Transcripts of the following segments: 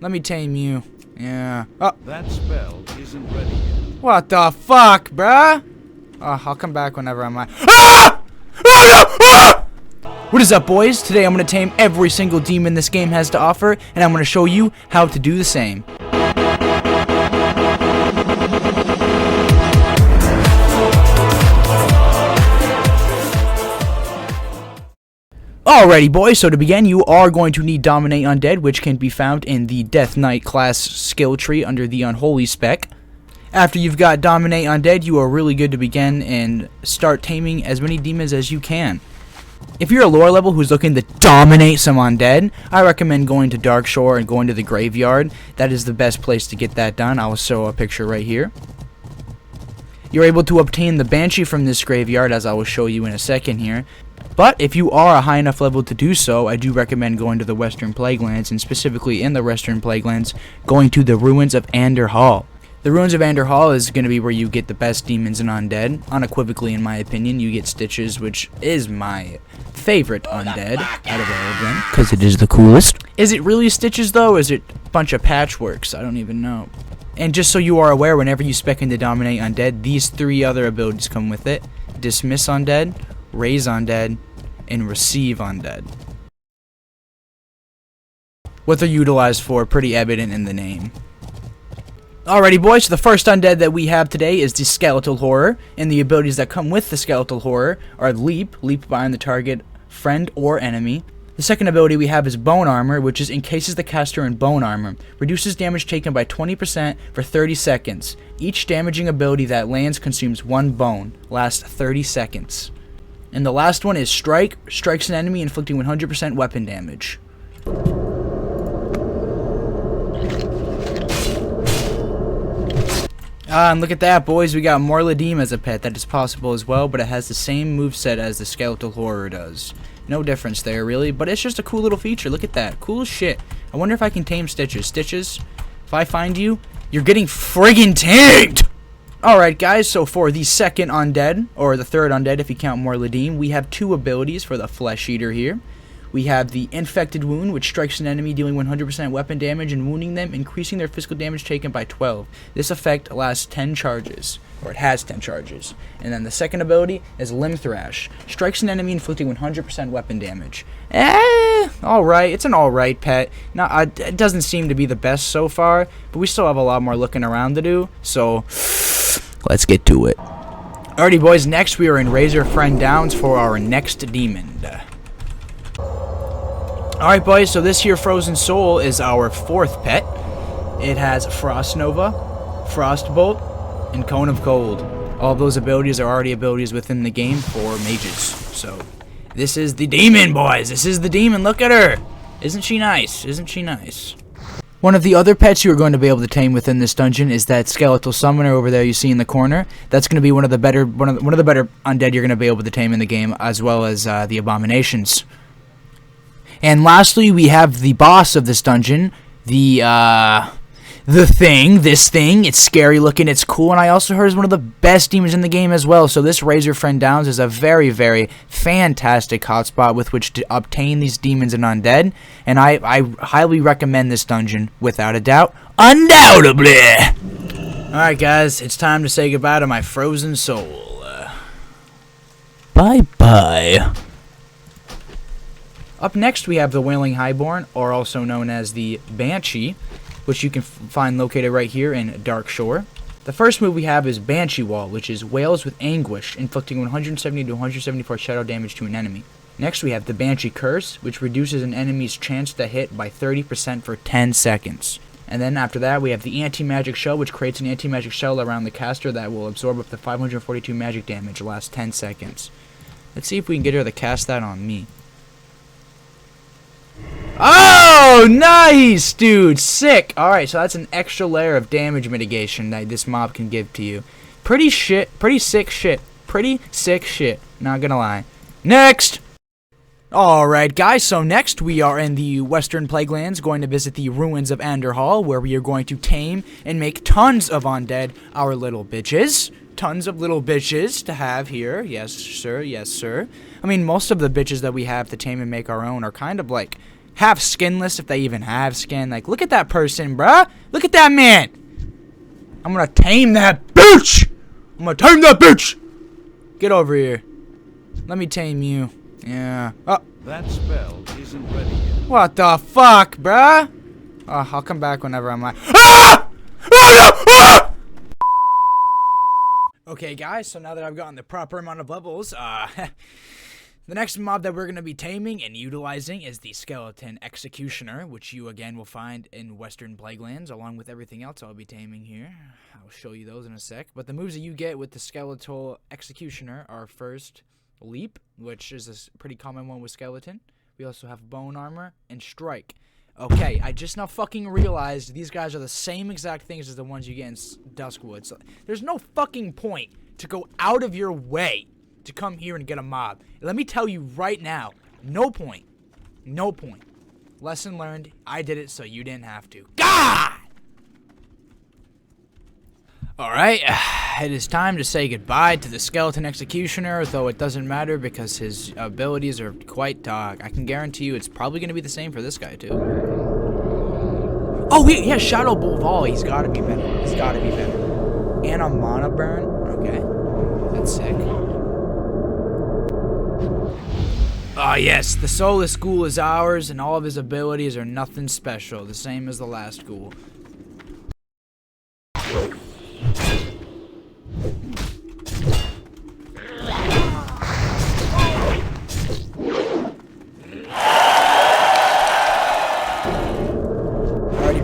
Let me tame you. Yeah. Oh. That spell isn't ready yet. What the fuck, bruh? I'll come back whenever I'm Ah! Oh, no! Ah! What is up, boys? Today I'm going to tame every single demon this game has to offer, and I'm going to show you how to do the same. Alrighty, boys, so to begin, you are going to need Dominate Undead, which can be found in the Death Knight class skill tree under the Unholy spec. After you've got Dominate Undead, you are really good to begin and start taming as many demons as you can. If you're a lower level who's looking to dominate some undead, I recommend going to Darkshore and going to the Graveyard. That is the best place to get that done. I will show a picture right here. You're able to obtain the Banshee from this graveyard, as I will show you in a second here. But if you are a high enough level to do so, I do recommend going to the Western Plaguelands, and specifically in the Western Plaguelands, going to the Ruins of Ander Hall. The Ruins of Ander Hall is going to be where you get the best demons and undead. Unequivocally, in my opinion, you get Stitches, which is my favorite undead out of all of them, because it is the coolest. Is it really Stitches, though, or is it a bunch of patchworks? I don't even know. And just so you are aware, whenever you spec into Dominate Undead, these three other abilities come with it. Dismiss Undead, Raise Undead, and Receive Undead. What they're utilized for, pretty evident in the name. Alrighty, boys, so the first undead that we have today is the Skeletal Horror, and the abilities that come with the Skeletal Horror are Leap behind the target, friend or enemy. The second ability we have is Bone Armor, which is encases the caster in bone armor, reduces damage taken by 20% for 30 seconds. Each damaging ability that lands consumes one bone, lasts 30 seconds. And the last one is Strike, strikes an enemy inflicting 100% weapon damage. And look at that, boys, we got Morladim as a pet. That is possible as well, but it has the same moveset as the Skeletal Horror does. No difference there, really, but it's just a cool little feature. Look at that. Cool as shit. I wonder if I can tame Stitches. Stitches, if I find you, you're getting friggin' tamed! Alright, guys, so for the second undead, or the third undead if you count Morladim, we have two abilities for the Flesh Eater here. We have the Infected Wound, which strikes an enemy dealing 100% weapon damage and wounding them, increasing their physical damage taken by 12. This effect lasts 10 charges, or it has 10 charges. And then the second ability is Limb Thrash. Strikes an enemy inflicting 100% weapon damage. Alright, it's an alright pet. It doesn't seem to be the best so far, but we still have a lot more looking around to do, so let's get to it. Alrighty, boys, next we are in Razor Friend Downs for our next demon. Alright, boys, so this here Frozen Soul is our fourth pet. It has Frost Nova, Frostbolt, and Cone of Cold. All of those abilities are already abilities within the game for mages. So, this is the demon, boys. This is the demon. Look at her. Isn't she nice? Isn't she nice? One of the other pets you are going to be able to tame within this dungeon is that Skeletal Summoner over there you see in the corner. That's going to be one of the better undead you're going to be able to tame in the game, as well as the Abominations. And lastly, we have the boss of this dungeon, this thing. It's scary looking, it's cool, and I also heard it's one of the best demons in the game as well. So this Razor Friend Downs is a very, very fantastic hotspot with which to obtain these demons and undead, and I highly recommend this dungeon, without a doubt, undoubtedly. Alright, guys, it's time to say goodbye to my Frozen Soul. Bye-bye. Up next, we have the Wailing Highborn, or also known as the Banshee, which you can find located right here in Darkshore. The first move we have is Banshee Wall, which is Wails with Anguish, inflicting 170 to 174 shadow damage to an enemy. Next, we have the Banshee Curse, which reduces an enemy's chance to hit by 30% for 10 seconds. And then after that, we have the Anti-Magic Shell, which creates an Anti-Magic Shell around the caster that will absorb up to 542 magic damage, last 10 seconds. Let's see if we can get her to cast that on me. Oh, nice, dude, sick. Alright, so that's an extra layer of damage mitigation that this mob can give to you. Pretty sick shit, not gonna lie. Next! Alright, guys, so next we are in the Western Plaguelands, going to visit the Ruins of Ander Hall, where we are going to tame and make tons of undead, our little bitches. Tons of little bitches to have here. Yes, sir, yes, sir. I mean, most of the bitches that we have to tame and make our own are kind of like half skinless if they even have skin. Like, look at that person, bruh. Look at that man. I'm gonna tame that bitch. I'm gonna tame that bitch. Get over here. Let me tame you. Yeah. Oh. That spell isn't ready yet. What the fuck, bruh? Oh, I'll come back whenever I'm like. Ah! Oh, no! Ah! Okay, guys, so now that I've gotten the proper amount of levels, the next mob that we're going to be taming and utilizing is the Skeleton Executioner, which you, again, will find in Western Plaguelands, along with everything else I'll be taming here. I'll show you those in a sec. But the moves that you get with the Skeletal Executioner are first, Leap, which is a pretty common one with Skeleton. We also have Bone Armor and Strike. Okay, I just now fucking realized these guys are the same exact things as the ones you get in Duskwood. So there's no fucking point to go out of your way to come here and get a mob. Let me tell you right now, no point. No point. Lesson learned, I did it so you didn't have to. God! Alright, it is time to say goodbye to the Skeleton Executioner, though it doesn't matter because his abilities are quite dog. I can guarantee you it's probably going to be the same for this guy, too. Oh, yeah, Shadow Bolt Volley. He's got to be better. He's got to be better. And a Mana Burn. Okay. That's sick. Ah, yes, the Soulless Ghoul is ours, and all of his abilities are nothing special, the same as the last ghoul.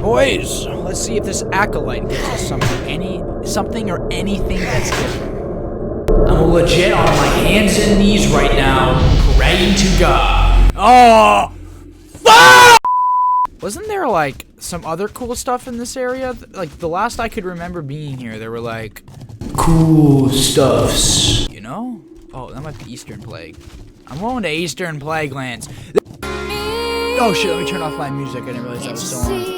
Boys, let's see if this acolyte gives us something or anything that's different. I'm legit on my hands and knees right now, praying to God. Oh, fuck! Wasn't there like some other cool stuff in this area? Like the last I could remember being here, there were like cool stuffs. You know? Oh, that might be Eastern Plague. I'm going to Eastern Plaguelands. Oh shit! Let me turn off my music. I didn't realize that was still on.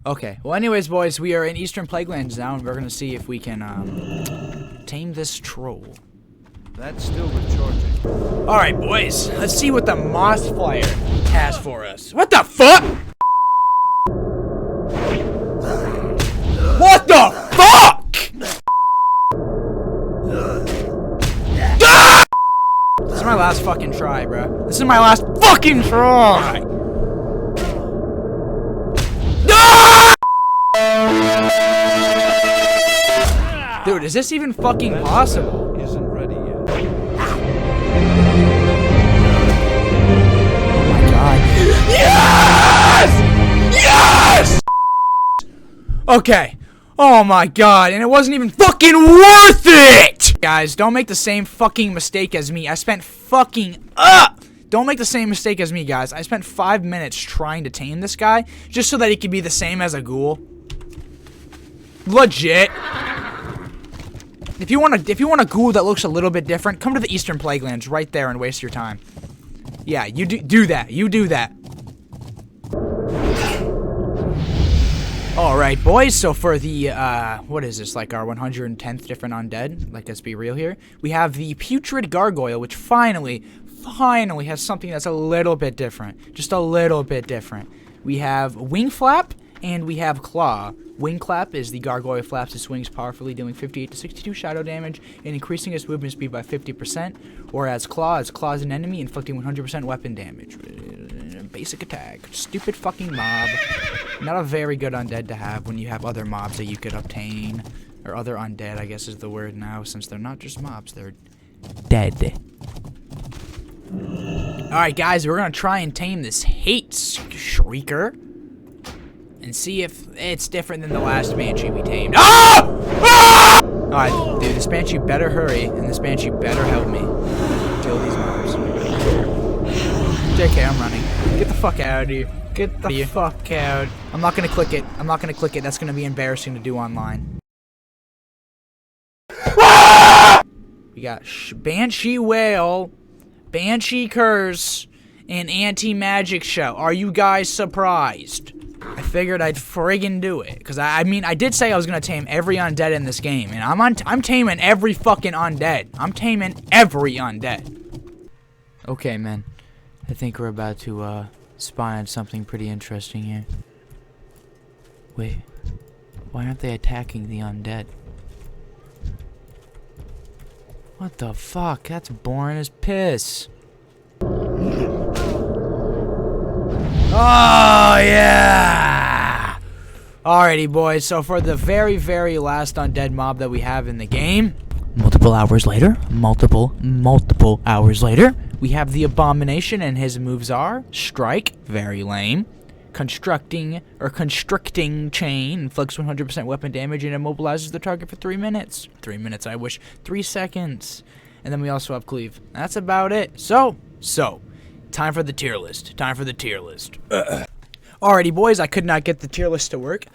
Okay, well anyways boys, we are in Eastern Plaguelands now, and we're gonna see if we can, tame this troll. That's still recharging. Alright boys, let's see what the Moss Flyer has for us. What the fuck?! What the fuck?! Ah! This is my last fucking try, bro. This is my last fucking try! Dude, is this even fucking possible? Isn't ready yet. Oh my god. Yes! Yes! Okay. Oh my god, and it wasn't even fucking worth it! Guys, don't make the same fucking mistake as me. I spent fucking Don't make the same mistake as me, guys. I spent 5 minutes trying to tame this guy just so that he could be the same as a ghoul. Legit. If you want a ghoul that looks a little bit different, come to the Eastern Plaguelands right there and waste your time. Yeah, you do that. You do that. Alright, boys, so for the, what is this, like our 110th different undead? Like, let's be real here. We have the Putrid Gargoyle, which finally has something that's a little bit different. Just a little bit different. We have Wing Flap, and we have Claw. Wing Clap is the gargoyle flaps and swings powerfully, dealing 58 to 62 shadow damage and increasing its movement speed by 50%. Whereas Claw is claws an enemy, inflicting 100% weapon damage. Basic attack. Stupid fucking mob. Not a very good undead to have when you have other mobs that you could obtain. Or other undead, I guess is the word now, since they're not just mobs, they're dead. Alright guys, we're gonna try and tame this Hate Shrieker. And see if it's different than the last Banshee we tamed. Ah! Ah! Alright, dude, this Banshee better hurry, and this Banshee better help me kill these mobs. JK, I'm running. Get the fuck out of here. Get the fuck out. I'm not gonna click it. I'm not gonna click it. That's gonna be embarrassing to do online. Ah! We got Banshee Whale, Banshee Curse, and Anti-Magic Show. Are you guys surprised? I figured I'd friggin' do it, because I mean, I did say I was gonna tame every undead in this game, and I'm taming every fucking undead. I'm taming every undead. Okay, man. I think we're about to spy on something pretty interesting here. Wait, why aren't they attacking the undead? What the fuck? That's boring as piss. Oh, yeah! Alrighty, boys. So for the very, very last undead mob that we have in the game, multiple hours later, multiple hours later, we have the Abomination, and his moves are Strike, very lame, Constricting Chain, inflicts 100% weapon damage and immobilizes the target for 3 minutes. 3 minutes, I wish. 3 seconds. And then we also have Cleave. That's about it. So, time for the tier list. Alrighty, boys, I could not get the tier list to work.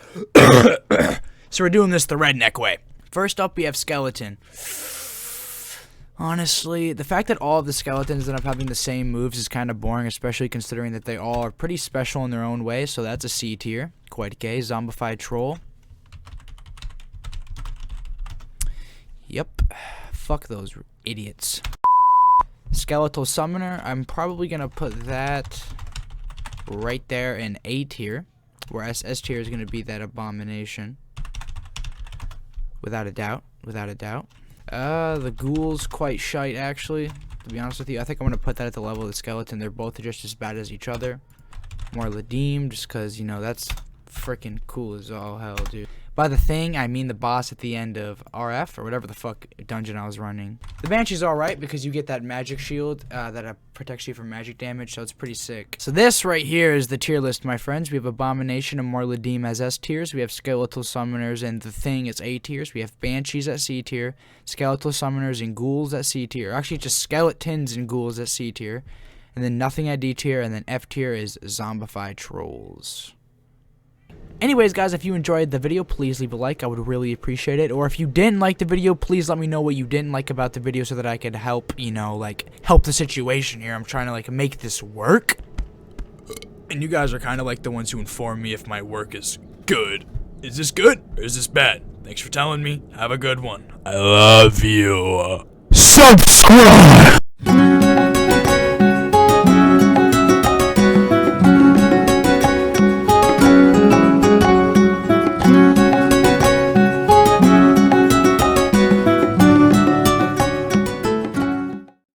So we're doing this the redneck way. First up, we have Skeleton. Honestly, the fact that all of the skeletons end up having the same moves is kind of boring, especially considering that they all are pretty special in their own way, so that's a C tier. Quite gay. Zombified Troll. Yep. Fuck those idiots. Skeletal Summoner, I'm probably going to put that right there in A tier, whereas S tier is going to be that Abomination. Without a doubt. The Ghoul's quite shite, actually. To be honest with you, I think I'm going to put that at the level of the Skeleton. They're both just as bad as each other. More Ladim, just because, you know, that's freaking cool as all hell, dude. By the thing, I mean the boss at the end of RF, or whatever the fuck dungeon I was running. The Banshee's alright, because you get that magic shield that protects you from magic damage, so it's pretty sick. So this right here is the tier list, my friends. We have Abomination and Morladim as S tiers. We have Skeletal Summoners and the Thing as A tiers. We have Banshees at C tier. Skeletal Summoners and Ghouls at C tier. Actually, just Skeletons and Ghouls at C tier. And then nothing at D tier, and then F tier is Zombified Trolls. Anyways, guys, if you enjoyed the video, please leave a like. I would really appreciate it. Or if you didn't like the video, please let me know what you didn't like about the video so that I could help, you know, like, help the situation here. I'm trying to, like, make this work. And you guys are kind of like the ones who inform me if my work is good. Is this good or is this bad? Thanks for telling me. Have a good one. I love you. Subscribe!